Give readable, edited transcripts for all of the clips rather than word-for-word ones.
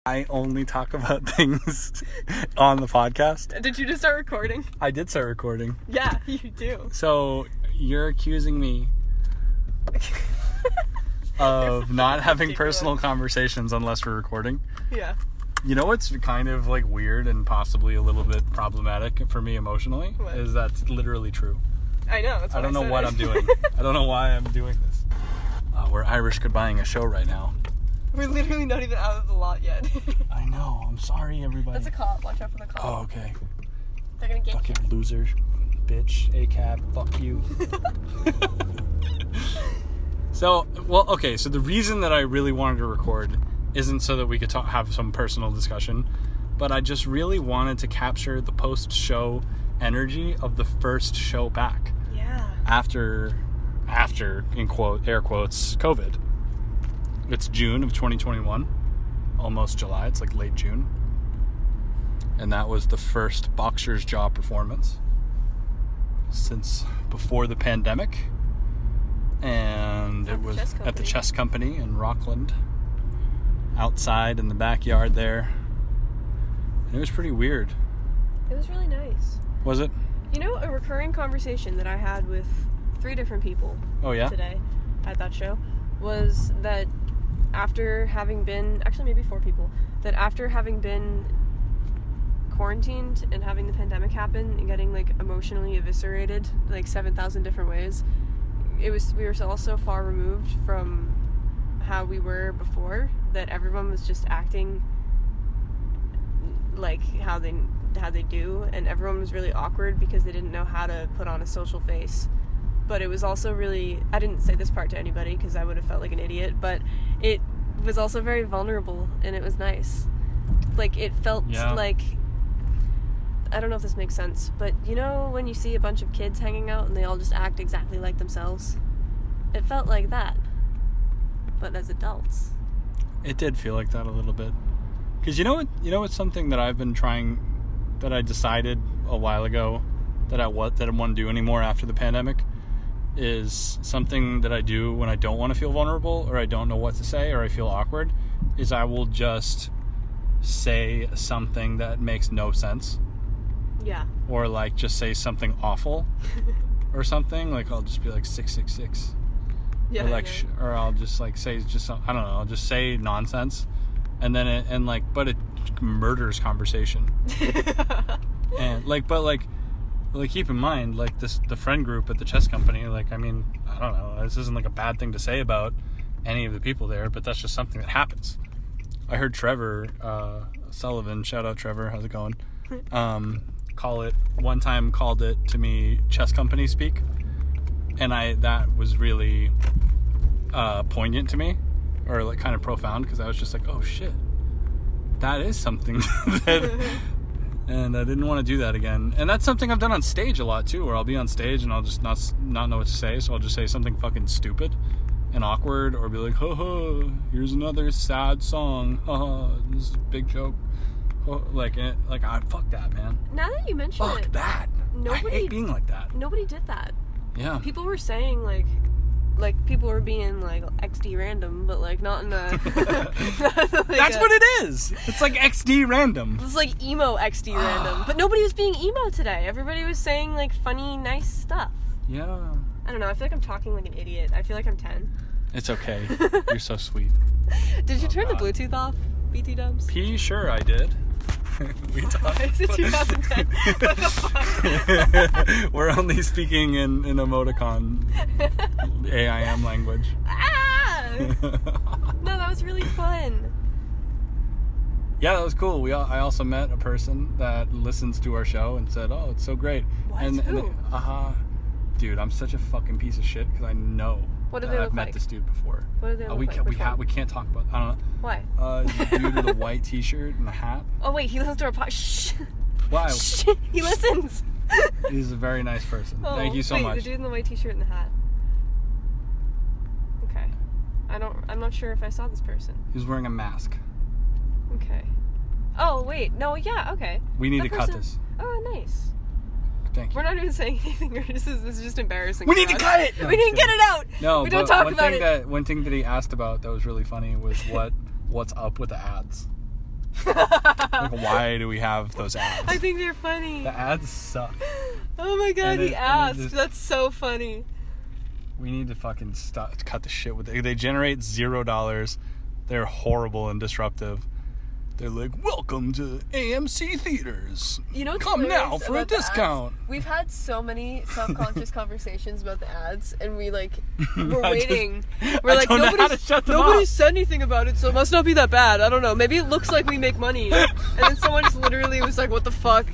I only talk about things on the podcast. Did you just start recording? I did start recording. Yeah, you do. So you're accusing me of not having ridiculous. personal conversations unless we're recording. Yeah. You know what's kind of like weird and possibly a little bit problematic for me emotionally? What? Is that's literally true. I know. That's I don't know said what it. I'm doing. I don't know why I'm doing this. We're Irish goodbyeing a show right now. We're literally not even out of the lot yet. I know. I'm sorry, everybody. That's a cop. Watch out for the cop. Oh, okay. They're gonna get Fucking loser, bitch, ACAB, fuck you. So the reason that I really wanted to record isn't so that we could have some personal discussion, but I just really wanted to capture the post-show energy of the first show back. Yeah. After, in air quotes, COVID. It's June of 2021, almost July, it's like late June. And that was the first Boxer's Jaw performance since before the pandemic. And it was at the Chess Company in Rockland, outside in the backyard there. And it was pretty weird. It was really nice. Was it? You know, a recurring conversation that I had with 3 different people today at that show was that after having been, actually maybe 4 people, that after having been quarantined and having the pandemic happen and getting like emotionally eviscerated like 7,000 different ways, we were all so far removed from how we were before that everyone was just acting like how they do, and everyone was really awkward because they didn't know how to put on a social face. But it was also really, I didn't say this part to anybody because I would have felt like an idiot, but it was also very vulnerable and it was nice. Like, it felt like, I don't know if this makes sense, but you know when you see a bunch of kids hanging out and they all just act exactly like themselves? It felt like that, but as adults. It did feel like that a little bit. Because you know what's something that I've been trying, that I decided a while ago that I want to do anymore after the pandemic, is something that I do when I don't want to feel vulnerable or I don't know what to say or I feel awkward, is I will just say something that makes no sense. Yeah. Or like just say something awful or something. Like I'll just be like 666. Yeah. Or like or I'll just like say just some, I don't know, I'll just say nonsense and then but it murders conversation. And keep in mind, like the friend group at the Chess Company, like, I mean, I don't know, this isn't like a bad thing to say about any of the people there, but that's just something that happens. I heard Trevor Sullivan, shout out Trevor, how's it going? Called it to me Chess Company speak, and that was really poignant to me, or like kind of profound, because I was just like, oh shit, that is something that. And I didn't want to do that again. And that's something I've done on stage a lot too, where I'll be on stage and I'll just not know what to say, so I'll just say something fucking stupid and awkward, or be like, ha, here's another sad song, ha, this is a big joke. Fuck that, man. Now that you mention it, fuck that. I hate being like that. Nobody did that. Yeah. People were saying like people were being like XD random, but like not in a that's what it is. It's like XD random. It's like emo XD random. But nobody was being emo today. Everybody was saying like funny, nice stuff. Yeah. I don't know, I feel like I'm talking like an idiot. I feel like I'm 10. It's okay. You're so sweet. Did you turn the Bluetooth off, BT dubs? Sure I did. We talked. Is it 2010? What the fuck? We're only speaking in emoticon AIM language. Ah! No, that was really fun. Yeah, that was cool. I also met a person that listens to our show and said, "Oh, it's so great." What? Who? Dude, I'm such a fucking piece of shit because I know what that I've met this dude before. What do they look like? We can't talk about. I don't know. Why? The dude with a white T-shirt and a hat. Oh wait, he listens to our podcast. Shh. Why? Shh. He listens. He's a very nice person. Thank you so much. The dude in the white T-shirt and the hat. Okay. I'm not sure if I saw this person. He was wearing a mask. Okay. Oh wait, no, yeah, okay. We need to cut this. Oh, nice. Thank you. We're not even saying anything. This is just embarrassing. We need to cut it. No, we need to get it out. No, we don't talk about it. One thing that he asked about that was really funny was what's up with the ads. Like, why do we have those ads? I think they're funny. The ads suck. Oh my god, And he it asked. just- That's so funny. We need to fucking cut the shit with it. They generate $0. They're horrible and disruptive. They're like, welcome to AMC theaters. You know what's Come now hilarious for a about the discount. ads? We've had so many self-conscious conversations about the ads, and we're I waiting. just- We're I like, don't know how to shut them nobody off. said anything about it, so it must not be that bad. I don't know. Maybe it looks like we make money. And then someone just literally was like, what the fuck?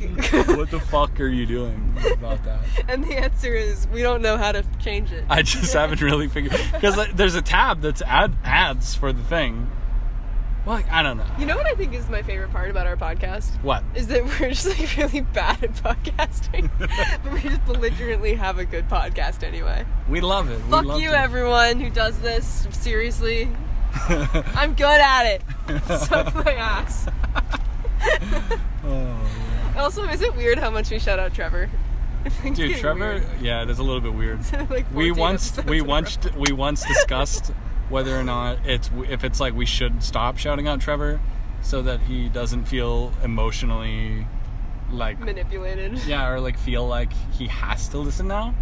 What the fuck are you doing about that? And the answer is, we don't know how to change it. I just haven't really figured, because there's a tab that's ads for the thing. Well, I don't know. You know what I think is my favorite part about our podcast? What? Is that we're just like really bad at podcasting. But we just belligerently have a good podcast anyway. We love it. Fuck we love you, it. everyone who does this. Seriously. I'm good at it. Suck my ass. Oh, Also, is it weird how much we shout out Trevor? dude, Trevor. Weird. Yeah, it is a little bit weird. Like we 14 once episodes in a row. we once discussed whether or not it's like we should stop shouting out Trevor so that he doesn't feel emotionally like manipulated. yeah, or like feel like he has to listen now.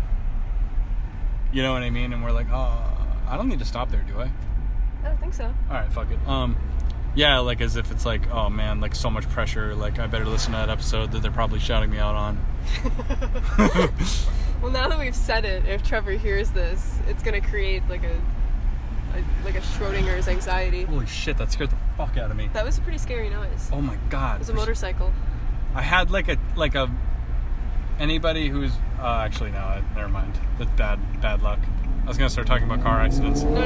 You know what I mean? And we're like, oh, I don't need to stop there, do I? I don't think so. All right, fuck it. Yeah, like as if it's like, oh man, like so much pressure. Like I better listen to that episode that they're probably shouting me out on. Well, now that we've said it, if Trevor hears this, it's gonna create like a Schrodinger's anxiety. Holy shit, that scared the fuck out of me. That was a pretty scary noise. Oh my god. It was a motorcycle. I had like a anybody who's actually no, never mind. That's bad luck. I was gonna start talking about car accidents. No.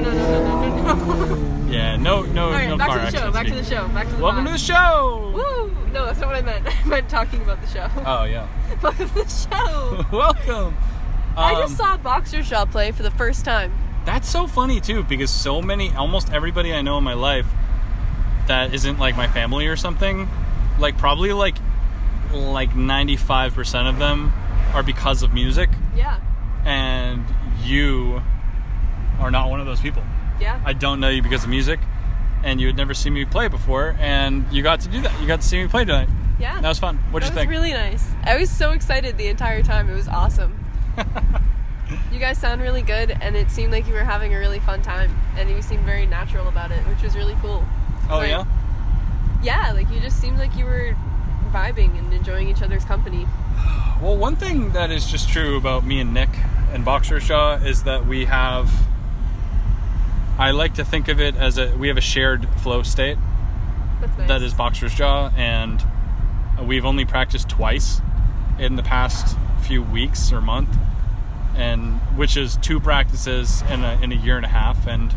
Yeah, no All right, car back to the accidents. show. Back to the show. Back to the Welcome vibe. to the show. Woo! No, that's not what I meant. I meant talking about the show. Oh yeah. Welcome to the show. Welcome. I just saw Boxer Shop play for the first time. That's so funny too, because almost everybody I know in my life that isn't like my family or something, like probably like 95% of them are because of music. Yeah. And you are not one of those people. Yeah. I don't know you because of music, and you had never seen me play before, and you got to do that. You got to see me play tonight. Yeah. That was fun. What'd you think? That was really nice. I was so excited the entire time. It was awesome. You guys sound really good, and it seemed like you were having a really fun time, and you seemed very natural about it, which was really cool. Oh, Like, yeah? Yeah, like you just seemed like you were vibing and enjoying each other's company. Well, one thing that is just true about me and Nick and Boxer Shaw is that we have, I like to think of it as we have a shared flow state. That's nice. That is Boxer's Jaw, and we've only practiced twice in the past few weeks or month, and which is 2 practices in a year and a half. And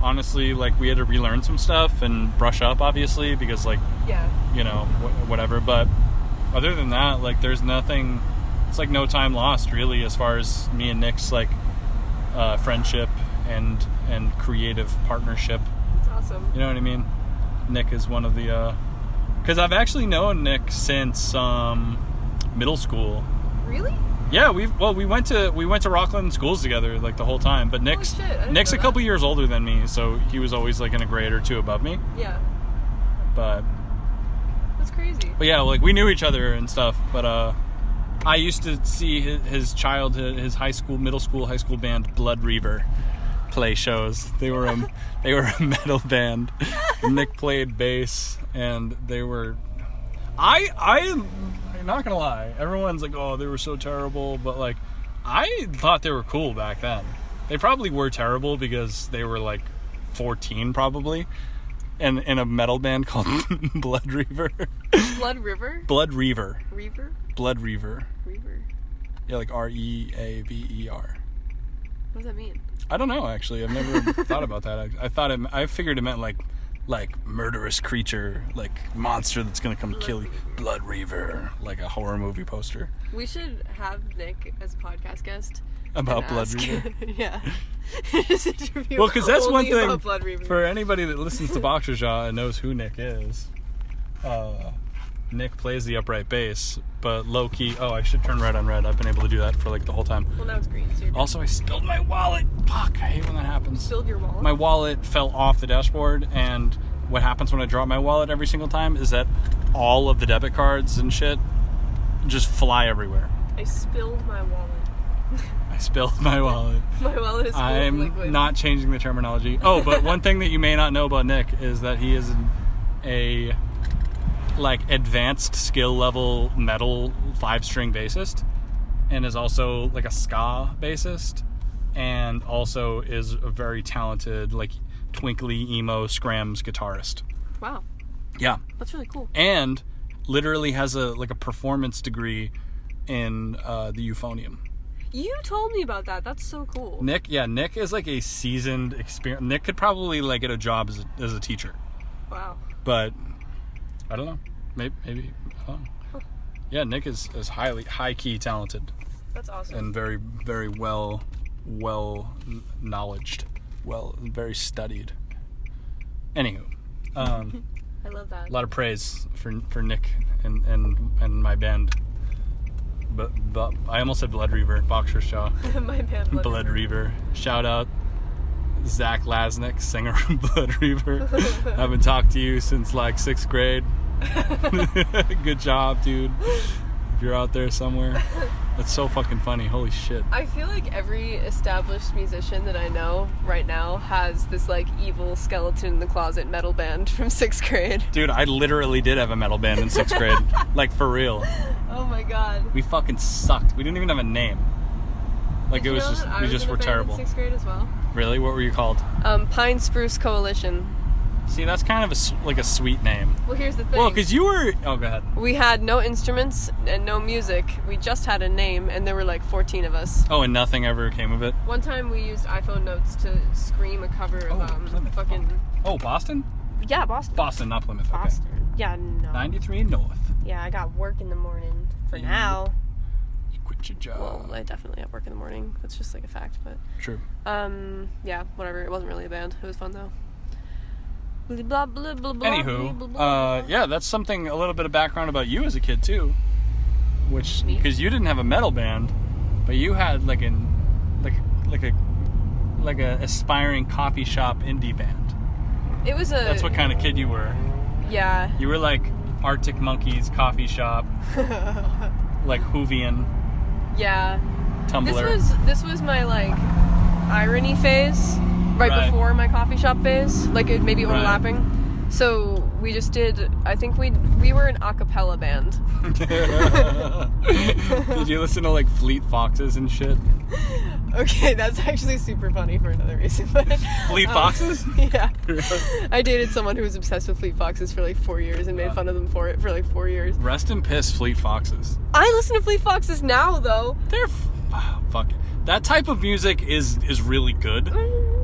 honestly, like, we had to relearn some stuff and brush up, obviously, because like, Yeah. you know, whatever. But other than that, like, there's nothing. It's like no time lost, really, as far as me and Nick's like friendship and creative partnership. That's awesome. You know what I mean? Nick is one of the, because I've actually known Nick since middle school. Really? Yeah, we went to Rockland schools together like the whole time. But Nick's shit, I didn't Nick's know a couple that. years older than me, so he was always like in a grade or 2 above me. Yeah. But That's crazy. yeah, like we knew each other and stuff. But I used to see his childhood, his middle school, high school band Blood Reaver play shows. They were a metal band. Nick played bass, and they were. I'm not gonna lie. Everyone's like, "Oh, they were so terrible," but like, I thought they were cool back then. They probably were terrible because they were like 14, probably, and in a metal band called Blood Reaver. Blood River? Blood Reaver. Reaver? Blood Reaver. Reaver. Yeah, like REAVER. What does that mean? I don't know, actually. I've never thought about that. I figured it meant like murderous creature, like monster that's gonna come kill you. Blood Reaver, like a horror movie poster We should have Nick as a podcast guest. about and Blood ask- Reaver. Yeah. Just interview Well, because that's one only thing about Blood Reaver. for anybody that listens to Boxer Jaw and knows who Nick is. Nick plays the upright bass, but low key. Oh, I should turn red on red. I've been able to do that for like the whole time. Well, now it's green, so you're Also, I spilled my wallet. Fuck, I hate when that happens. spilled your wallet. My wallet fell off the dashboard, and what happens when I drop my wallet every single time is that all of the debit cards and shit just fly everywhere. I spilled my wallet. I spilled my wallet. My wallet is full of liquid. I'm not changing the terminology. Oh, but one thing that you may not know about Nick is that he is a like advanced skill level metal 5-string bassist, and is also like a ska bassist, and also is a very talented like twinkly emo scrams guitarist. Wow. Yeah. That's really cool. And literally has a performance degree in the euphonium. You told me about that. That's so cool. Nick is like a seasoned experience. Nick could probably like get a job as a teacher. Wow. But I don't know. Maybe I don't know. Huh. Yeah, Nick is high key talented. That's awesome. And very, very well knowledged. Very studied. Anywho. I love that. A lot of praise for Nick and my band. But I almost said Blood Reaver, Boxer's Jaw. My band, Blood Reaver. Shout out Zach Lasnik, singer of Blood Reaver. Haven't talked to you since like 6th grade. Good job, dude. If you're out there somewhere. That's so fucking funny. Holy shit. I feel like every established musician that I know right now has this like evil skeleton in the closet metal band from 6th grade. Dude, I literally did have a metal band in 6th grade. Like, for real. Oh my god. We fucking sucked. We didn't even have a name. Like, Did it was you know just, that I we was just in a were band terrible. in 6th grade as well? Really? What were you called? Pine Spruce Coalition. See, that's kind of a sweet name. Well, here's the thing. Well, because you were... Oh, go ahead. We had no instruments and no music. We just had a name, and there were like 14 of us. Oh, and nothing ever came of it? One time we used iPhone notes to scream a cover of Plymouth. fucking... Oh, Boston? Yeah, Boston. Boston, not Plymouth. Okay. Boston. Yeah, no. 93 North. Yeah, I got work in the morning for now. You quit your job. Well, I definitely have work in the morning. That's just like a fact, but... True. Yeah, whatever. It wasn't really a band. It was fun, though. Blah, blah, blah, blah, Anywho, blah, blah. yeah, that's something, a little bit of background about you as a kid, too. Which, Me? because you didn't have a metal band, but you had like a aspiring coffee shop indie band. It was a... That's what kind of kid you were. Yeah. You were like Arctic Monkeys coffee shop, like Hoovian, Yeah. Tumblr. This was my like irony phase right before my coffee shop phase, like it maybe Right. overlapping. So we just did. I think we were an a cappella band. Did you listen to like Fleet Foxes and shit? Okay, that's actually super funny for another reason. But, Fleet Foxes? Yeah. I dated someone who was obsessed with Fleet Foxes for like 4 years and made fun of them for it for like 4 years. Rest in piss, Fleet Foxes. I listen to Fleet Foxes now, though. They're fuck it. That type of music is really good,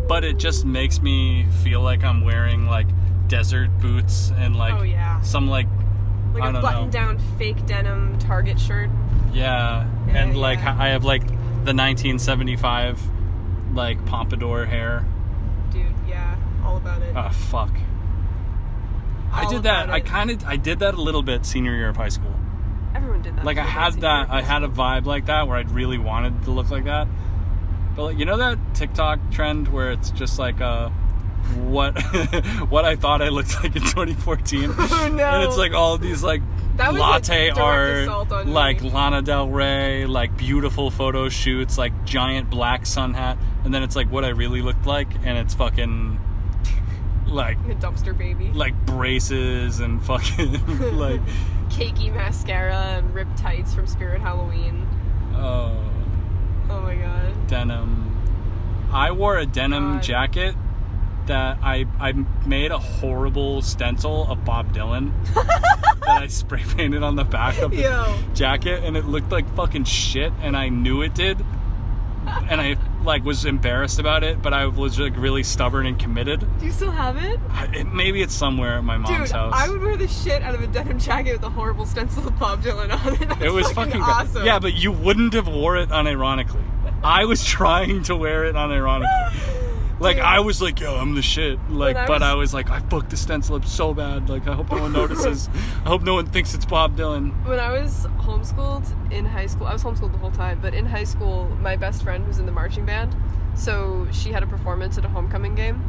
but it just makes me feel like I'm wearing like desert boots and like Oh, yeah. some like I Like a don't know. button-down fake denim Target shirt. Yeah, Yeah, and like yeah. I have like the 1975 like pompadour hair. Dude, yeah, all about it. Oh fuck. I All did that. about it. I did that a little bit senior year of high school. Everyone did that. Like I had a vibe like that where I really wanted to look like that. But like, you know that TikTok trend where it's just like what what I thought I looked like in 2014. Oh no. And it's like all of these like That was, latte like, direct art, assault on like me. Lana Del Rey, like beautiful photo shoots, like giant black sun hat, and then it's like what I really looked like, and it's fucking like a dumpster baby. like braces and fucking like Cakey mascara and ripped tights from Spirit Halloween. oh Oh my god. denim. I wore a denim God. jacket that I made a horrible stencil of Bob Dylan that I spray painted on the back of the Yo. jacket, and it looked like fucking shit, and I knew it did, and I like was embarrassed about it, but I was like really stubborn and committed. Do you still have it? Maybe it's somewhere at my mom's Dude, house. I would wear the shit out of a denim jacket with a horrible stencil of Bob Dylan on it. That's It was fucking bad. awesome. Yeah, but you wouldn't have wore it unironically. I was trying to wear it unironically. Like, Dude. I was like, yo, I'm the shit. Like, When I but was- I was like, I fucked the stencil up so bad. Like, I hope no one notices. I hope no one thinks it's Bob Dylan. When I was homeschooled in high school, I was homeschooled the whole time, but in high school, my best friend was in the marching band, so she had a performance at a homecoming game.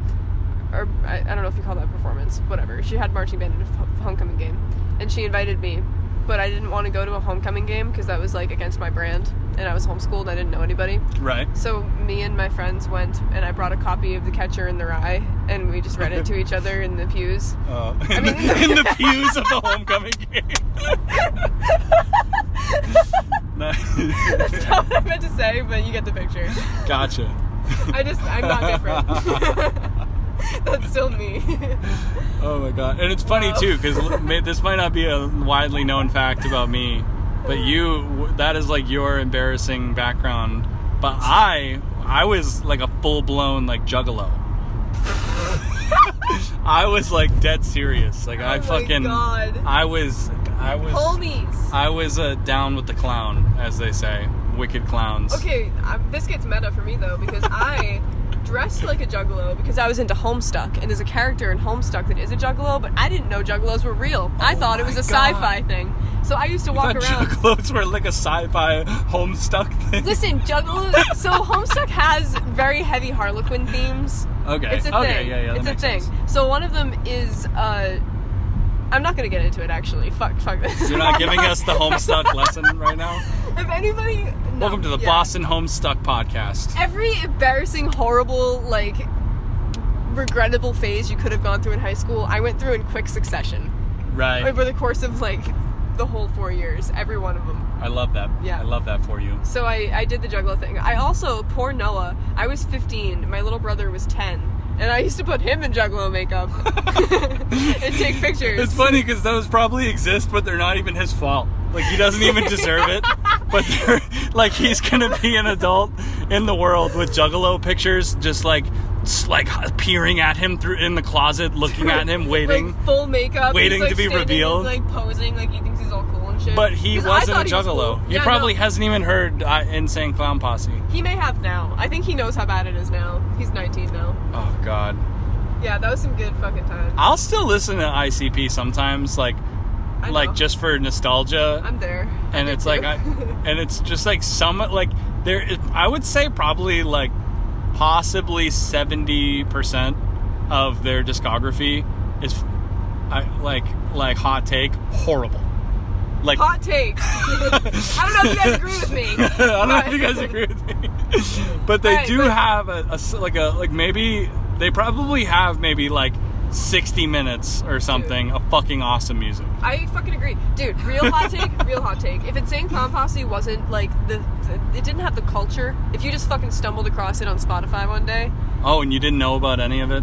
or I don't know if you call that a performance, whatever. She had marching band in a homecoming game, and she invited me, but I didn't want to go to a homecoming game because that was like against my brand, and I was homeschooled and I didn't know anybody. Right. So me and my friends went, and I brought a copy of The Catcher in the Rye, and we just read it to each other in the pews. In the pews of the homecoming game. That's not what I meant to say, but you get the picture. Gotcha. I'm not different. That's still me. Oh my god. And it's funny too, because this might not be a widely known fact about me, but that is like your embarrassing background. But I was like a full-blown like juggalo. I was like dead serious. Like I was homies. I was down with the clown, as they say. Wicked clowns. Okay, this gets meta for me though, because I dressed like a juggalo because I was into Homestuck, and there's a character in Homestuck that is a juggalo, but I didn't know juggalos were real. I thought it was a sci-fi thing. So I used to walk around. Juggalos were like a sci-fi Homestuck thing. Listen, juggalos. So Homestuck has very heavy Harlequin themes. Okay. It's a thing. Okay, yeah, it's a thing. Sense. So one of them is I'm not gonna get into it actually. Fuck this. You're not giving us the Homestuck lesson right now? If anybody... No, welcome to the Boston Homestuck podcast. Every embarrassing, horrible, like, regrettable phase you could have gone through in high school, I went through in quick succession. Right. Over the course of, like, the whole 4 years. Every one of them. I love that. Yeah. I love that for you. So I did the juggalo thing. I also, poor Noah, I was 15, my little brother was 10. And I used to put him in juggalo makeup and take pictures. It's funny because those probably exist, but they're not even his fault. Like, he doesn't even deserve it. But they're, like, he's gonna be an adult in the world with juggalo pictures, just like peering at him through in the closet, looking at him, waiting, like full makeup, waiting he's, like, to be revealed, like posing, like he thinks he's all cool and shit. But he wasn't a juggalo. Cool. He probably hasn't even heard Insane Clown Posse. He may have now. I think he knows how bad it is now. He's 19 now. Oh God. Yeah, that was some good fucking times. I'll still listen to ICP sometimes, like just for nostalgia. I'm there. And it's like, and it's just like I would say probably like possibly 70% of their discography is like hot take, horrible. Like hot take. I don't know if you guys agree with me. I don't know if you guys agree with me. But they have maybe they probably have maybe like 60 minutes or something of fucking awesome music. I fucking agree. Dude, real hot take. If Insane Clown Posse wasn't like it didn't have the culture, if you just fucking stumbled across it on Spotify one day. Oh, and you didn't know about any of it?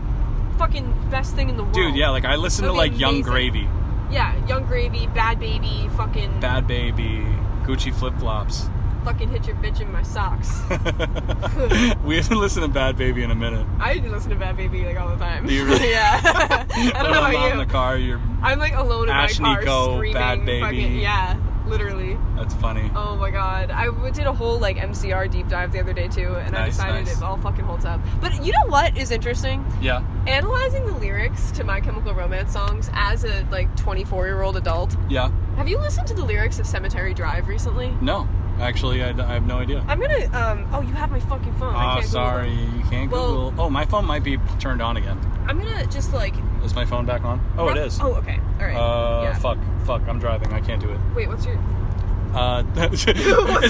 Fucking best thing in the world. Dude, yeah, like I listened to like amazing. Young Gravy. Yeah, Young Gravy, Bad Baby, fucking... Bad Baby, Gucci Flip-Flops. Fucking hit your bitch in my socks. We haven't listened to Bad Baby in a minute. I listen to Bad Baby like all the time. Do you really? Yeah. I don't know about you. In the car, I'm like alone in my car Nico, screaming. Bad Baby. Fucking, yeah, literally. That's funny. Oh my god. I did a whole like MCR deep dive the other day too, and I decided it all fucking holds up. But you know what is interesting? Yeah. Analyzing the lyrics to My Chemical Romance songs as a like 24-year-old adult. Yeah. Have you listened to the lyrics of Cemetery Drive recently? No. Actually, I have no idea. I'm gonna, oh, you have my fucking phone. I can't sorry. Google. You can't Google. Oh, my phone might be turned on again. I'm gonna just, like... Is my phone back on? Oh, it is. Oh, okay. Alright. Yeah. Fuck. I'm driving. I can't do it. Wait, what's your... Is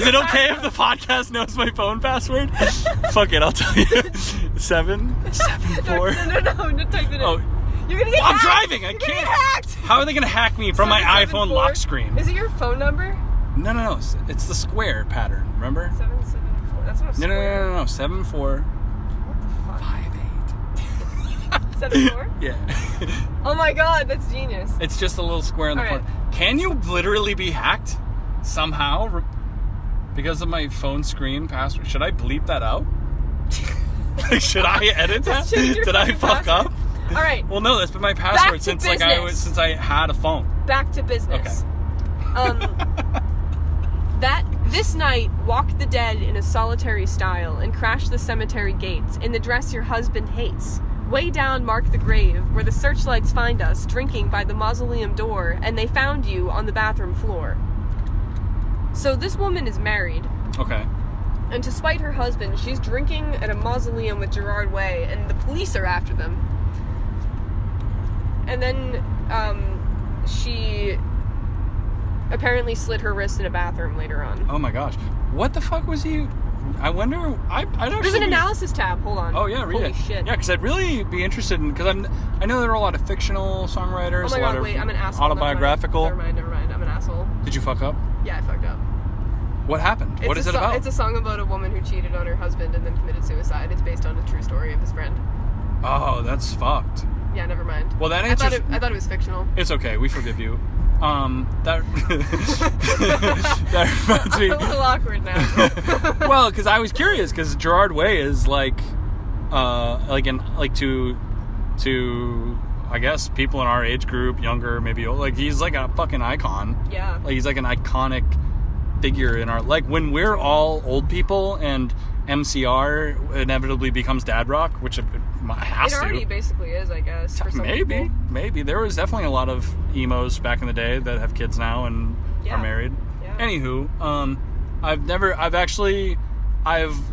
it okay if the podcast knows my phone password? Fuck it, I'll tell you. 774. No, type it in. Oh. You're gonna get hacked. I'm driving. I can't. Get hacked. How are they gonna hack me from my iPhone lock screen? Is it your phone number? No. It's the square pattern. Remember? 774. That's not a square. No. 74. What the fuck? 58. 74? Yeah. Oh my god, that's genius. It's just a little square in the corner. Can you literally be hacked somehow because of my phone screen password? Should I bleep that out? Should I edit that? Did I fuck up? All right. Well, no, that's been my password since I had a phone. Back to business. Okay. This night, walk the dead in a solitary style and crash the cemetery gates in the dress your husband hates. Way down mark the grave where the searchlights find us drinking by the mausoleum door, and they found you on the bathroom floor. So this woman is married. Okay. And to spite her husband, she's drinking at a mausoleum with Gerard Way, and the police are after them. And then she apparently slit her wrist in a bathroom later on. Oh my gosh. What the fuck was he... I wonder... I'd actually... There's an analysis tab. Hold on. Oh, yeah, read Holy it. shit. Yeah, because I'd really be interested in... Because I know there are a lot of fictional songwriters. Oh my god, wait, I'm an asshole. Autobiographical. Never mind. I'm an asshole. Did you fuck up? Yeah, I fucked up. What happened? What is it about? It's a song about a woman who cheated on her husband and then committed suicide. It's based on a true story of his friend. Oh, that's fucked. Yeah, never mind. Well, that answers... I thought it was fictional. It's okay. We forgive you. That reminds me... I'm a little awkward now. Well, because I was curious, because Gerard Way is to I guess people in our age group, younger, maybe old, like he's like a fucking icon. Yeah. Like he's like an iconic figure in our, like when we're all old people and MCR inevitably becomes dad rock, which it has to. It already basically is, I guess. For some people. Maybe there was definitely a lot of emos back in the day that have kids now and are married. Yeah. Anywho,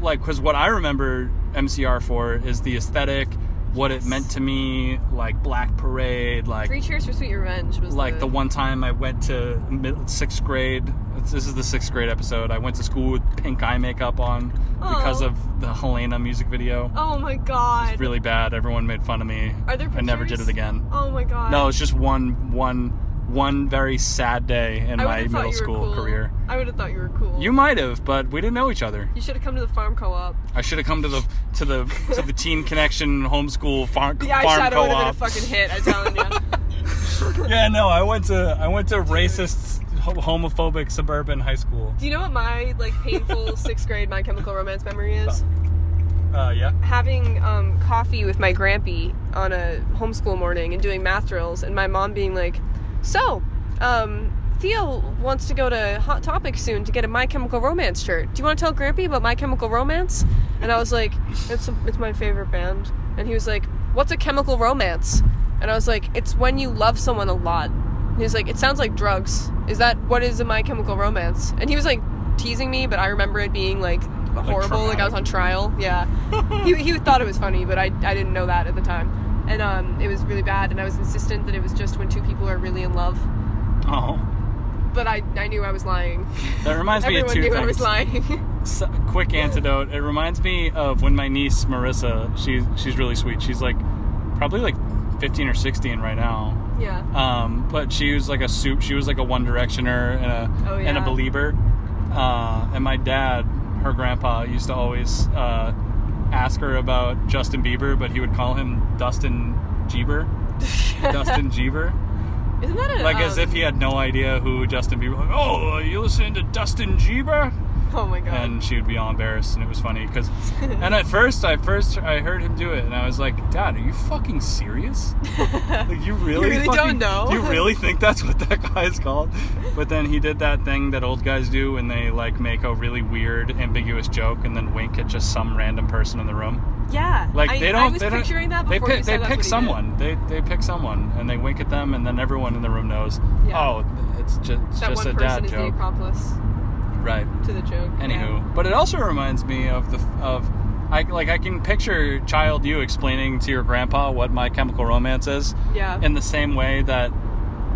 because what I remember MCR for is the aesthetic, what it meant to me, like Black Parade, like 3 Cheers for Sweet Revenge was like the one time I went to 6th grade. This is the 6th grade episode. I went to school with pink eye makeup on because of the Helena music video. Oh my god. It's really bad. Everyone made fun of me. Are there pictures? I never did it again. Oh my god. No, it's just one very sad day in my middle school career. I would have thought you were cool. You might have, but we didn't know each other. You should have come to the farm co-op. I should have come to the Teen Connection homeschool farm co-op. The eyeshadow would have been a fucking hit, I'm telling you. Yeah, no, I went to racist, homophobic suburban high school. Do you know what my painful 6th grade My Chemical Romance memory is? Yeah. Having coffee with my grampy on a homeschool morning and doing math drills, and my mom being like, "So, Theo wants to go to Hot Topic soon to get a My Chemical Romance shirt. Do you want to tell Grampy about My Chemical Romance?" And I was like, it's my favorite band. And he was like, "What's a chemical romance?" And I was like, "It's when you love someone a lot." And he was like, "It sounds like drugs. Is that what is a My Chemical Romance?" And he was teasing me, but I remember it being horrible, I was on trial. Yeah. he thought it was funny, but I didn't know that at the time. And it was really bad, and I was insistent that it was just when 2 people are really in love. Oh. But I knew I was lying. That reminds me of 2 things. Everyone knew I was lying. Quick antidote. It reminds me of when my niece Marissa, she's really sweet. She's probably 15 or 16 right now. Yeah. But she was she was a One Directioner and a believer. And my dad, her grandpa, used to always ask her about Justin Bieber, but he would call him Dustin Jeeber. Dustin Jeeber. Isn't that as if he had no idea who Justin Bieber was. Oh, you listening to Dustin Jeeber? Oh my god. And she would be all embarrassed, and it was funny because and at first I heard him do it, and I was like, "Dad, are you fucking serious? You really don't know? You really think that's what that guy is called?" But then he did that thing that old guys do when they make a really weird, ambiguous joke and then wink at just some random person in the room. Yeah. I was picturing that before you said they pick someone. They pick someone and they wink at them, and then everyone in the room knows. Yeah. Oh, it's just that a dad joke. That one person is the accomplice. Right. To the joke. Anywho, but it also reminds me of I can picture child you explaining to your grandpa what My Chemical Romance is. Yeah. In the same way that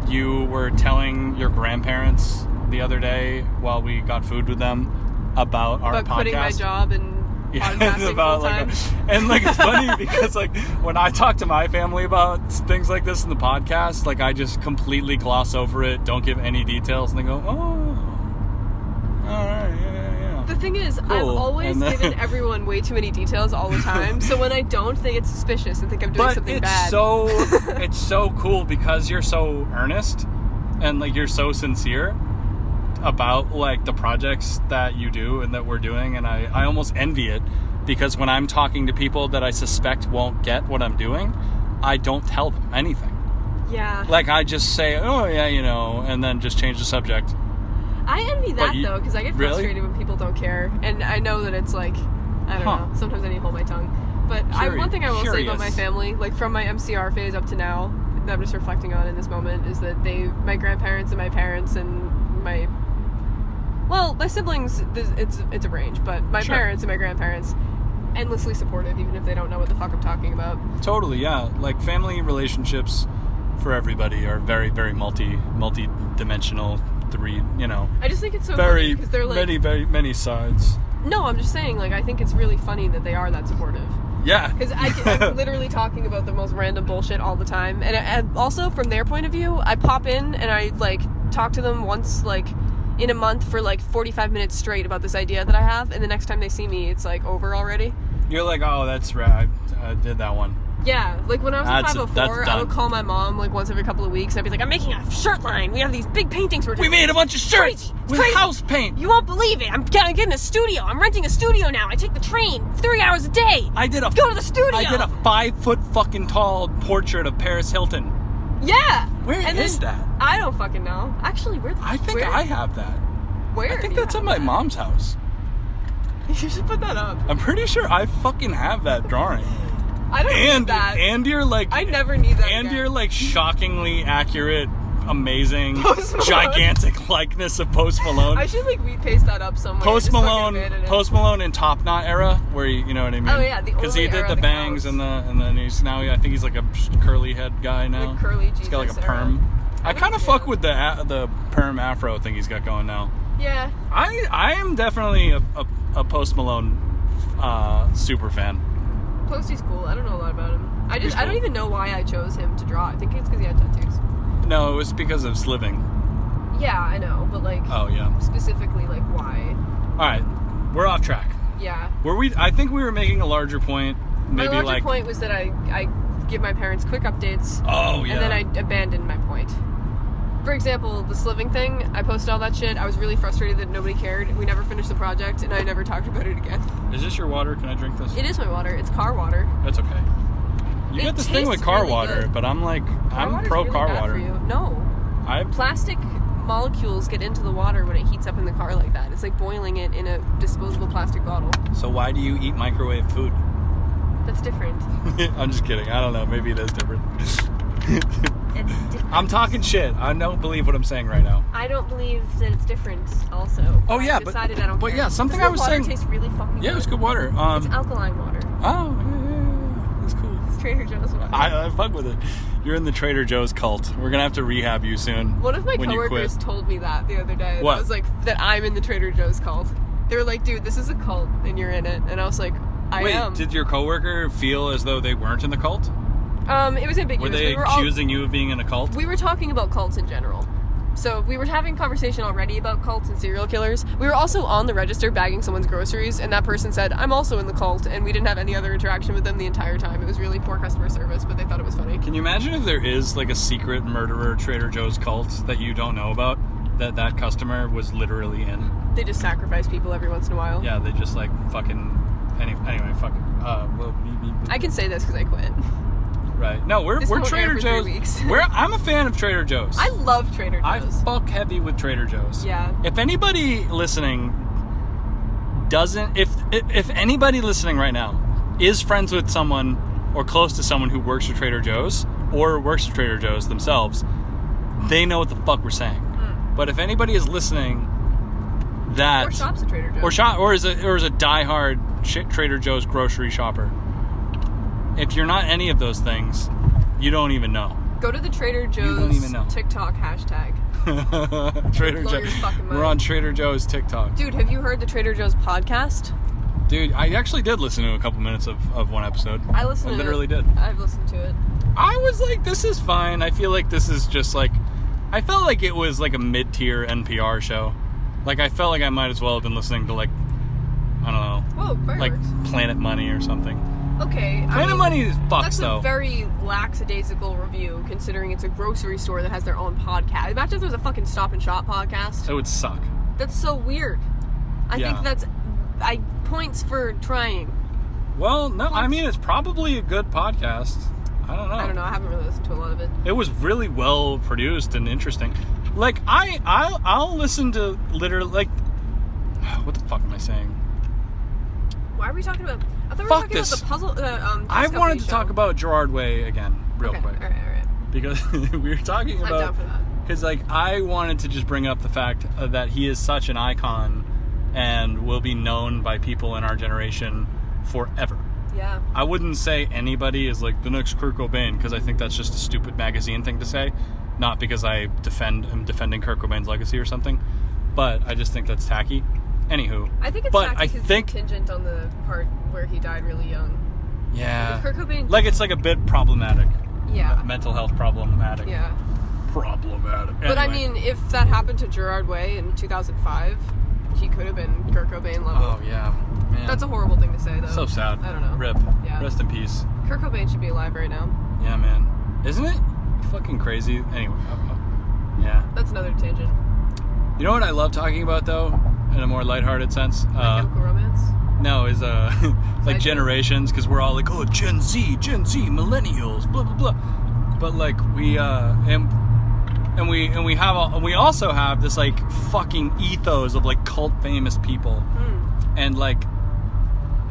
you were telling your grandparents the other day while we got food with them about our podcast. Quitting my job and podcasting full time. It's funny because when I talk to my family about things like this in the podcast, I just completely gloss over it, don't give any details, and they go, "Oh. Alright, yeah. The thing is, cool. I've always given everyone way too many details all the time, so when I don't, they get suspicious and think I'm doing something bad. It's so cool because you're so earnest and you're so sincere about the projects that you do and that we're doing, and I almost envy it because when I'm talking to people that I suspect won't get what I'm doing, I don't tell them anything. Yeah. I just say, "Oh yeah, and then just change the subject. I envy that, though, because I get frustrated when people don't care. And I know that it's I don't know. Sometimes I need to hold my tongue. But one thing I will say about my family, from my MCR phase up to now, that I'm just reflecting on in this moment, is that my grandparents and my parents and my siblings, it's a range, but my parents and my grandparents, endlessly supportive, even if they don't know what the fuck I'm talking about. Totally, yeah. Family relationships for everybody are very, very multi-dimensional. I just think it's so very funny because they're like many sides. No, I'm just saying, like, I think it's really funny that they are that supportive. Yeah. Because I'm literally talking about the most random bullshit all the time. And also, from their point of view, I pop in and I, like, talk to them once, like, in a month for, like, 45 minutes straight about this idea that I have. And the next time they see me, it's, like, over already. You're like, oh, that's right. I did that one. Yeah, like when I was in 504, I would call my mom like once every couple of weeks and I'd be like, I'm making a shirt line. We have these big paintings we're doing. We made a bunch of shirts with house paint. You won't believe it. I'm getting a studio. I'm renting a studio now. I take the train 3 hours a day. Go to the studio. I did a 5-foot fucking tall portrait of Paris Hilton. Yeah. Where is that? I don't fucking know. Actually, I think I have that. Where? I think that's at my mom's house. You should put that up. I'm pretty sure I fucking have that drawing. I don't need that. And you're like... I never need that And again. you're like shockingly accurate, amazing, gigantic likeness of Post Malone. I should like repaste that up somewhere. Post Malone in Top Knot era, where you know what I mean? Oh yeah, because he did the bangs and then I think he's like a curly head guy now. The curly Jesus he's got like a perm. I kind of fuck with the perm afro thing he's got going now. Yeah. I am definitely a Post Malone super fan. Posty's cool. I don't know a lot about him. I don't even know why I chose him to draw. I think it's because he had tattoos. No, it was because of sliving. Yeah, I know, but like... Oh, yeah. Specifically, like, why? Alright, we're off track. Yeah. I think we were making a larger point. Maybe my larger point was that I give my parents quick updates. Oh, yeah. And then I abandoned my point. For example, the sliving thing, I posted all that shit. I was really frustrated that nobody cared. We never finished the project, and I never talked about it again. Is this your water? Can I drink this? It is my water. It's car water. That's okay. You got this thing with car really water, good. But I'm like, I'm pro really car bad water. For you. No. Plastic molecules get into the water when it heats up in the car like that. It's like boiling it in a disposable plastic bottle. So why do you eat microwave food? That's different. I'm just kidding. I don't know. Maybe it is different. It's different. I'm talking shit. I don't believe what I'm saying right now. I don't believe that it's different also. Oh, yeah, I decided I don't care. Yeah, something I was saying... water tastes really fucking good. Yeah, it's good water. It's alkaline water. Oh, yeah. That's cool. It's Trader Joe's water. I fuck with it. You're in the Trader Joe's cult. We're gonna have to rehab you soon. One of my coworkers told me that the other day. What? I was like, that I'm in the Trader Joe's cult. They were like, dude, this is a cult and you're in it. And I was like, I am. Wait, did your coworker feel as though they weren't in the cult? It was ambiguous. Were they accusing you of being in a cult? We were talking about cults in general. So we were having a conversation already about cults and serial killers. We were also on the register bagging someone's groceries, and that person said, I'm also in the cult, and we didn't have any other interaction with them the entire time. It was really poor customer service, but they thought it was funny. Can you imagine if there is like a secret murderer Trader Joe's cult that you don't know about, that customer was literally in? They just sacrifice people every once in a while. Yeah, they just like fucking... Anyway, fucking... I can say this because I quit. Right. No, we're Trader Joe's. I'm a fan of Trader Joe's. I love Trader Joe's. I fuck heavy with Trader Joe's. Yeah. If anybody listening doesn't... If anybody listening right now is friends with someone or close to someone who works for Trader Joe's or works for Trader Joe's themselves, they know what the fuck we're saying. But if anybody is listening that... Or shops at Trader Joe's. Or is a diehard Trader Joe's grocery shopper. If you're not any of those things, you don't even know. Go to the Trader Joe's TikTok hashtag. Trader Joe's. We're on Trader Joe's TikTok. Dude, have you heard the Trader Joe's podcast? Dude, I actually did listen to a couple minutes of one episode. I literally did. I've listened to it. I was like, this is fine. I feel like this is just like... I felt like it was like a mid-tier NPR show. Like, I felt like I might as well have been listening to like, I don't know. Whoa, fireworks. Like Planet Money or something. Okay. Planet Money is fucks, though. That's a very lackadaisical review, considering it's a grocery store that has their own podcast. Imagine if there was a fucking Stop and Shop podcast. It would suck. That's so weird. I think that's... points for trying. Well, no, I mean, it's probably a good podcast. I don't know. I haven't really listened to a lot of it. It was really well produced and interesting. Like, I'll listen to literally, like... What the fuck am I saying? Why are we talking about... I thought we were Fuck talking this. about the puzzle... I wanted to talk about Gerard Way again, real quick. All right. Because we were talking about... I'm down for that. Because, like, I wanted to just bring up the fact that he is such an icon and will be known by people in our generation forever. Yeah. I wouldn't say anybody is like the next Kurt Cobain, because I think that's just a stupid magazine thing to say. Not because I'm defending Kurt Cobain's legacy or something, but I just think that's tacky. Anywho. I think it's tacky because it's contingent on the part where he died really young. Yeah. Like Kurt Cobain... Like, it's like a bit problematic. Yeah. Mental health problematic. Yeah. Problematic. But anyway. I mean, if that happened to Gerard Way in 2005, he could have been Kurt Cobain level. Oh, yeah. Man. That's a horrible thing to say, though. So sad. I don't know. Rip. Yeah. Rest in peace. Kurt Cobain should be alive right now. Yeah, man. Isn't it fucking crazy? Anyway. Yeah. That's another tangent. You know what I love talking about, though? In a more lighthearted sense? My Chemical Romance? No, is like generations, because we're all like, oh, Gen Z, millennials, blah, blah, blah. But like, we also have this like fucking ethos of like cult famous people. And like,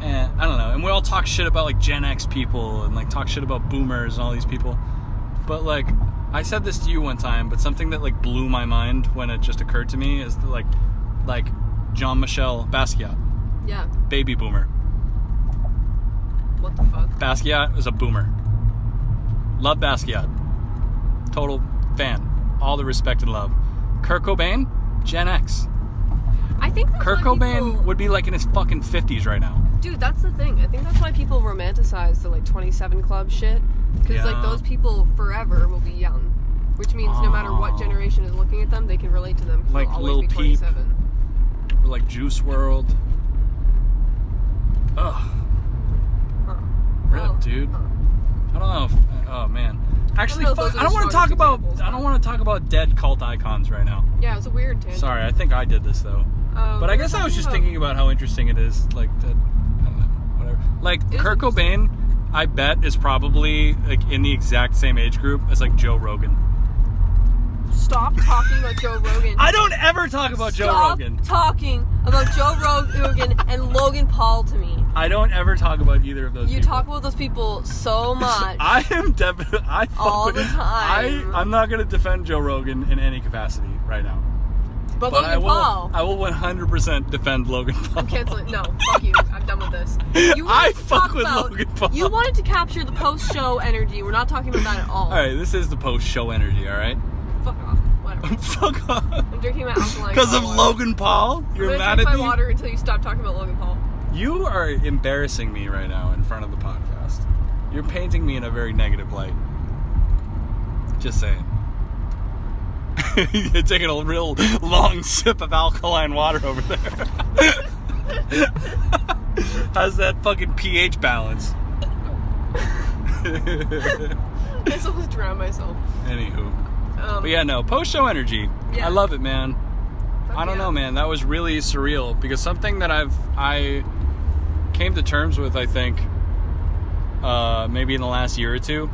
and I don't know, and we all talk shit about like Gen X people and like talk shit about boomers and all these people. But like, I said this to you one time, but something that like blew my mind when it just occurred to me is that, like Jean-Michel Basquiat. Yeah. Baby boomer. What the fuck? Basquiat is a boomer. Love Basquiat. Total fan. All the respect and love. Kurt Cobain, Gen X. I think that's Kurt why Cobain would be like in his fucking 50s right now. Dude, that's the thing. I think that's why people romanticize the like 27 Club shit. Because like those people forever will be young. Which means no matter what generation is looking at them, they can relate to them. Like they'll Lil always be 27. Peep. Or like Juice WRLD. Ugh. Rip, dude. I don't know if, oh man. Actually, I don't want to talk about dead cult icons right now. Yeah, it was a weird tangent. Sorry, I think I did this though. But I guess I was just thinking about how interesting it is, like, I don't know, whatever. Like, Kurt Cobain, I bet, is probably, like, in the exact same age group as, like, Joe Rogan. Stop talking about Joe Rogan. I don't ever talk about Joe Rogan. Stop talking about Joe Rogan and Logan Paul to me. I don't ever talk about either of those people. You talk about those people so much. I am definitely... all the time. I'm not going to defend Joe Rogan in any capacity right now. But Logan Paul. I will 100% defend Logan Paul. I'm canceling. No, fuck you. I'm done with this. I fuck with Logan Paul. You wanted to capture the post-show energy. We're not talking about that at all. Alright, this is the post-show energy, alright? Fuck off. Whatever. Fuck off. I'm drinking my alkaline. Because of Logan Paul? You're mad at me? I'm gonna drink my water until you stop talking about Logan Paul. You are embarrassing me right now in front of the podcast. You're painting me in a very negative light. Just saying. You're taking a real long sip of alkaline water over there. How's that fucking pH balance? I almost drowned myself. Anywho. But yeah, no, post-show energy. Yeah. I love it, man. I don't know, man. That was really surreal, because something that I came to terms with, I think, maybe in the last year or two.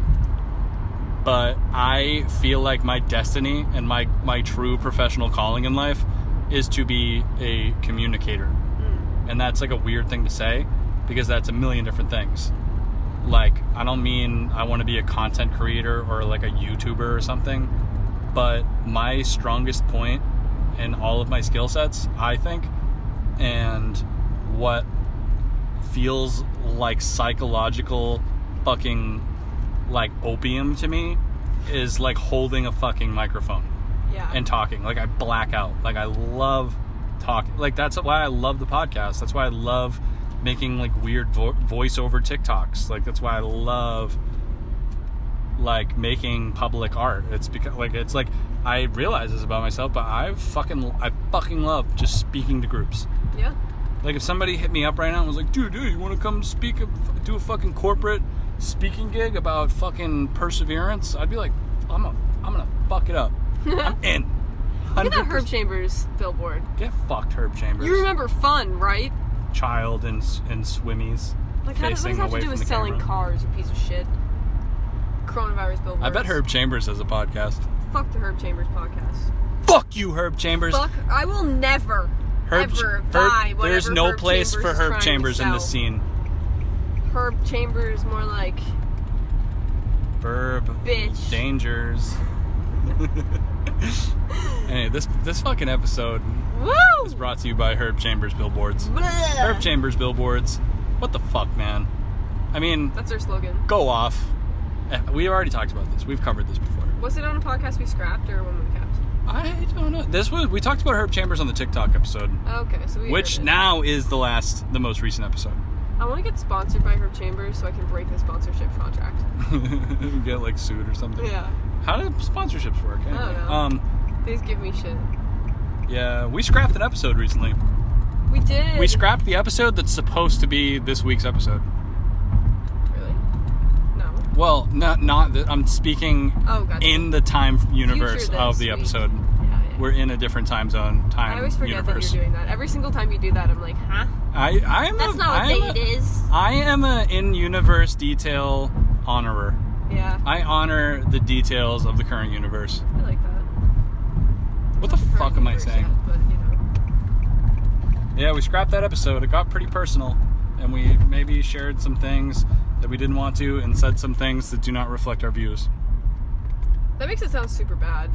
But I feel like my destiny and my true professional calling in life is to be a communicator. And that's like a weird thing to say, because that's a million different things. Like, I don't mean I want to be a content creator or like a YouTuber or something, but my strongest point in all of my skill sets, I think, and what feels like psychological fucking like opium to me is like holding a fucking microphone and talking. Like, I black out. Like, I love talking. Like, that's why I love the podcast. That's why I love making like weird voiceover TikToks. Like, that's why I love like making public art. It's because like I realize this about myself, but I fucking love just speaking to groups. Yeah. Like, if somebody hit me up right now and was like, dude, you want to come do a fucking corporate speaking gig about fucking perseverance? I'd be like, I'm gonna fuck it up. I'm in. 100%. Look at that Herb Chambers billboard. Get fucked, Herb Chambers. You remember fun, right? Child and swimmies. Like, what does that have to do with selling cars, you piece of shit? Coronavirus billboards. I bet Herb Chambers has a podcast. Fuck the Herb Chambers podcast. Fuck you, Herb Chambers. Fuck. I will never, ever buy whatever There's no Herb place Chambers for Herb Chambers in this scene. Herb Chambers, more like... Burb. Bitch. Dangers. Anyway, this fucking episode is brought to you by Herb Chambers Billboards. Blah. Herb Chambers Billboards. What the fuck, man? I mean, That's their slogan. go off. We already talked about this. We've covered this before. Was it on a podcast we scrapped or one we kept? I don't know. We talked about Herb Chambers on the TikTok episode. Okay, so which now is the most recent episode. I want to get sponsored by Herb Chambers so I can break the sponsorship contract. Get like sued or something. Yeah. How do sponsorships work? Anyway? I don't know. They just give me shit. Yeah, we scrapped an episode recently. We did. We scrapped the episode that's supposed to be this week's episode. Really? No. Well, not that I'm speaking gotcha. in the time universe Future of this the week. episode. Yeah. We're in a different time zone, I always forget universe. that you're doing that. Every single time you do that, I'm like, huh? That's not what date is. I am a in-universe detail honorer. Yeah. I honor the details of the current universe. I like that. What the fuck am I saying? Yet, but, you know. Yeah, we scrapped that episode. It got pretty personal. And we maybe shared some things that we didn't want to and said some things that do not reflect our views. That makes it sound super bad.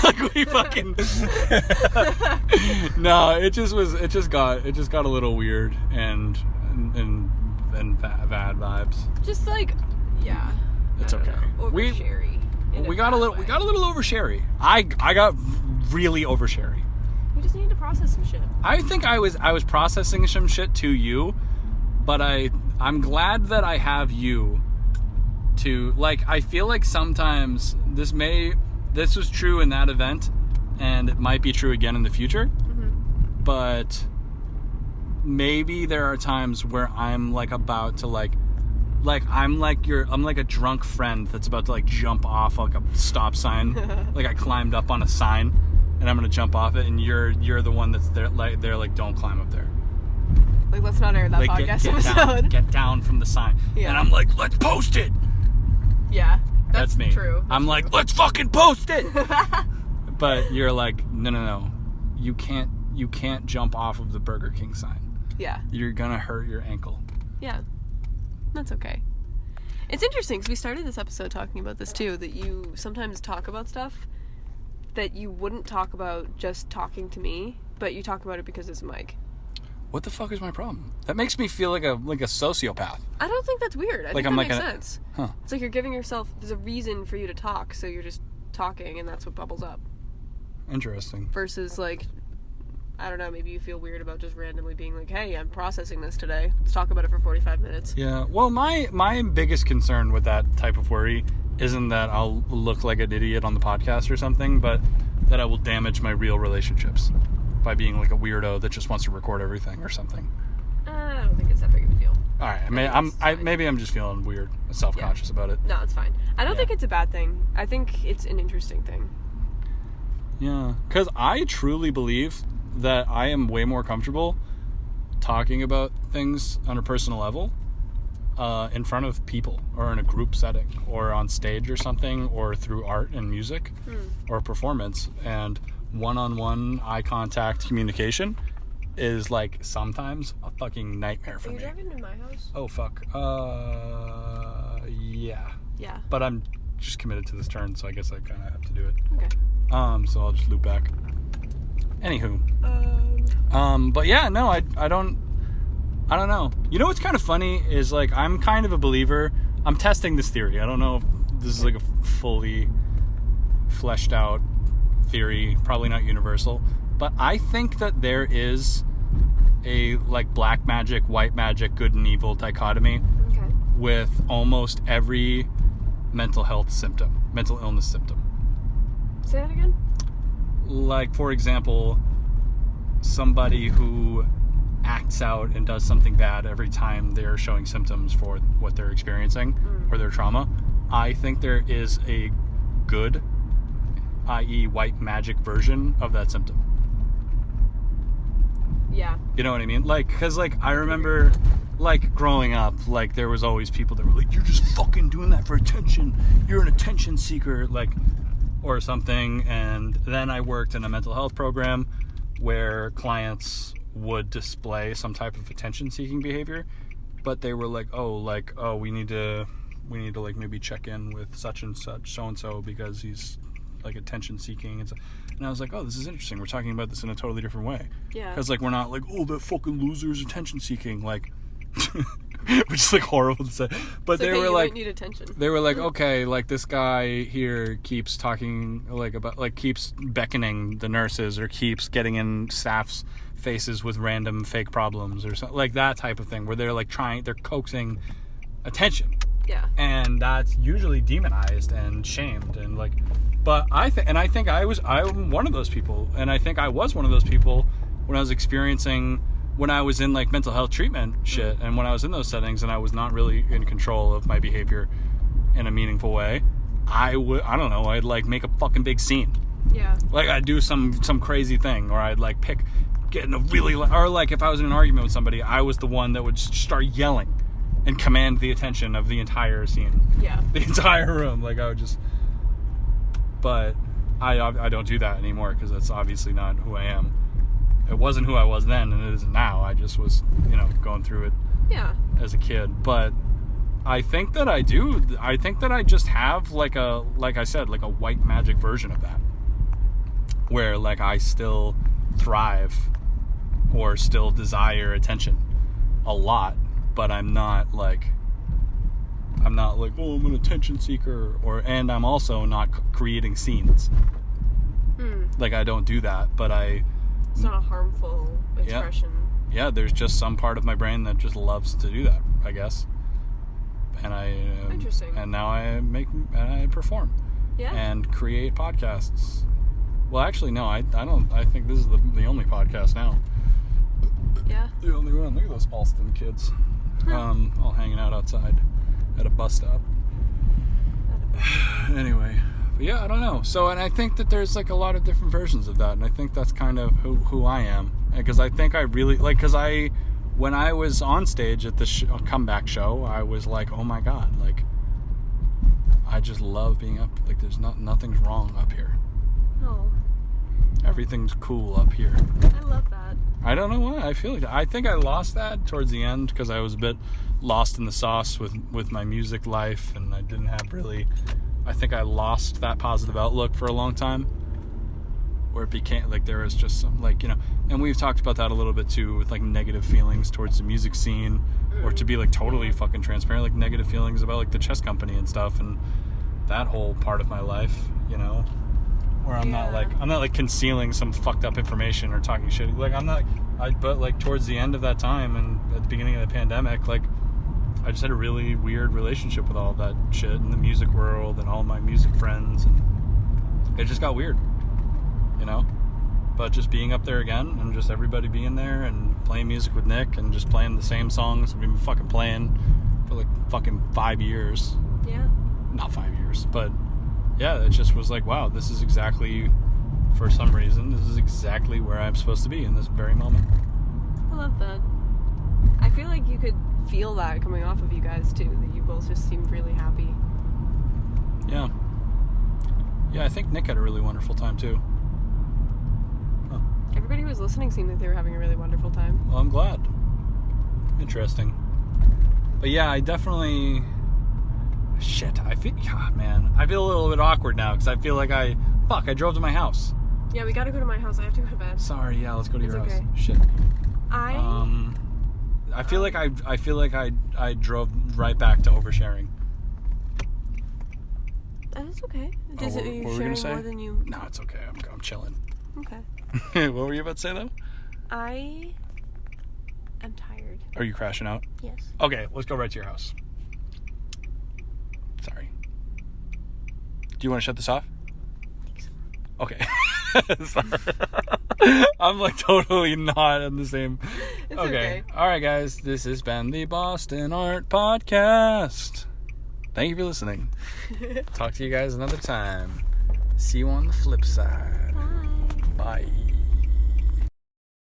Like we fucking No, it just got a little weird and bad vibes. Just like, yeah. It's okay. Oversharey. We got a little oversharey. I got really oversharey. We just need to process some shit. I think I was processing some shit to you, but I'm glad that I have you to, like, I feel like sometimes this was true in that event and it might be true again in the future. Mm-hmm. But maybe there are times where I'm like about to like I'm like a drunk friend that's about to like jump off like a stop sign. Like I climbed up on a sign and I'm gonna jump off it, and you're the one that's there like don't climb up there. Like, let's not air that Like podcast get episode. get down from the sign. Yeah. And I'm like, let's post it. Yeah, That's me. True. I'm like, let's fucking post it. But you're like, no. You can't jump off of the Burger King sign. Yeah. You're gonna hurt your ankle. Yeah. That's okay. It's interesting because we started this episode talking about this too, that you sometimes talk about stuff that you wouldn't talk about just talking to me, but you talk about it because it's a mic. What the fuck is my problem? That makes me feel like a sociopath. I don't think that's weird. I think I'm that like makes sense. Huh. It's like you're giving yourself, there's a reason for you to talk, so you're just talking and that's what bubbles up. Interesting. Versus like, I don't know, maybe you feel weird about just randomly being like, hey, I'm processing this today. Let's talk about it for 45 minutes. Yeah. Well, my biggest concern with that type of worry isn't that I'll look like an idiot on the podcast or something, but that I will damage my real relationships by being like a weirdo that just wants to record everything or something. I don't think it's that big of a deal. All right. Maybe I'm just feeling weird, self-conscious about it. No, it's fine. I don't think it's a bad thing. I think it's an interesting thing. Yeah, because I truly believe that I am way more comfortable talking about things on a personal level in front of people or in a group setting or on stage or something or through art and music or performance. And one-on-one eye contact communication is like sometimes a fucking nightmare for me. Are you driving to my house? Oh, fuck. Yeah. Yeah. But I'm just committed to this turn, so I guess I kind of have to do it. Okay. So I'll just loop back. Anywho. But yeah, no, I don't know. You know what's kind of funny is like I'm kind of a believer. I'm testing this theory. I don't know if this is like a fully fleshed out theory, probably not universal, but I think that there is a like black magic, white magic, good and evil dichotomy with almost every mental illness symptom. Say that again? Like, for example, somebody who acts out and does something bad every time they're showing symptoms for what they're experiencing or their trauma. I think there is a good, i.e. white magic version of that symptom. Yeah. You know what I mean? Like, because, like, I remember, like, growing up, like, there was always people that were like, you're just fucking doing that for attention. You're an attention seeker, like, or something. And then I worked in a mental health program where clients would display some type of attention-seeking behavior, but they were like, we need to like maybe check in with such and such, so-and-so, because he's like attention-seeking. And I was like, oh, this is interesting. We're talking about this in a totally different way. Yeah. Because like we're not like, oh, that fucking loser is attention-seeking. Like, which is like horrible to say. But It's they okay, were you like, might need attention. they were like, okay, like this guy here keeps talking like about like keeps beckoning the nurses or keeps getting in staff's faces with random fake problems or something like that type of thing, where they're like they're coaxing attention. Yeah. And that's usually demonized and shamed and like, but I'm one of those people, and I think I was one of those people when I was in like mental health treatment shit, and when I was in those settings and I was not really in control of my behavior in a meaningful way, I don't know, I'd like make a fucking big scene. Yeah. Like I'd do some crazy thing, or I'd like get in a really, or like if I was in an argument with somebody, I was the one that would start yelling and command the attention of the entire scene. Yeah. The entire room. Like I would just, but I don't do that anymore because that's obviously not who I am. It wasn't who I was then, and it isn't now. I just was, going through it as a kid. But I think that I do. I think that I just have like I said, like a white magic version of that, where like I still thrive or still desire attention a lot, but I'm not like, oh, I'm an attention seeker, and I'm also not creating scenes. Like I don't do that, but it's not a harmful expression. Yeah, there's just some part of my brain that just loves to do that, I guess. And Interesting. And now I perform. Yeah. And create podcasts. Well, actually, no, I don't. I think this is the only podcast now. Yeah. The only one. Look at those Alston kids, all hanging out outside at a bus stop. Anyway. Yeah, I don't know. So, and I think that there's like a lot of different versions of that, and I think that's kind of who I am. Because I think I really when I was on stage at the comeback show, I was like, oh my god, like I just love being up. Like there's nothing's wrong up here. Oh. Everything's cool up here. I love that. I don't know why. I think I lost that towards the end because I was a bit lost in the sauce with my music life, and I didn't have really. I think I lost that positive outlook for a long time, where it became like there was just some and we've talked about that a little bit too, with like negative feelings towards the music scene, or to be like totally fucking transparent, like negative feelings about like the chess company and stuff, and that whole part of my life, where I'm not like concealing some fucked up information or talking shit. Like but like towards the end of that time and at the beginning of the pandemic, like I just had a really weird relationship with all of that shit in the music world and all my music friends, and it just got weird, But just being up there again and just everybody being there and playing music with Nick and just playing the same songs we've been fucking playing for like fucking 5 years. Yeah. Not 5 years, but yeah, it just was like, wow, this is exactly, for some reason, this is exactly where I'm supposed to be in this very moment. I love that. I feel like you could feel that coming off of you guys too, that you both just seemed really happy. Yeah, I think Nick had a really wonderful time too. Everybody who was listening seemed like they were having a really wonderful time. Well, I'm glad. Interesting. But yeah, I definitely I feel a little bit awkward now because I feel like I drove to my house. Yeah, we gotta go to my house. I have to go to bed. Sorry, yeah, let's go to your house. Okay. Shit. I feel like I drove right back to oversharing. That's okay. What were we sharing gonna say? more than you? No, it's okay. I'm chilling. Okay. What were you about to say though? I am tired. Are you crashing out? Yes. Okay, let's go right to your house. Sorry. Do you want to shut this off? I think so. Okay. Sorry. I'm like totally not in the same. It's okay. All right, guys. This has been the Boston Art Podcast. Thank you for listening. Talk to you guys another time. See you on the flip side. Bye. Bye.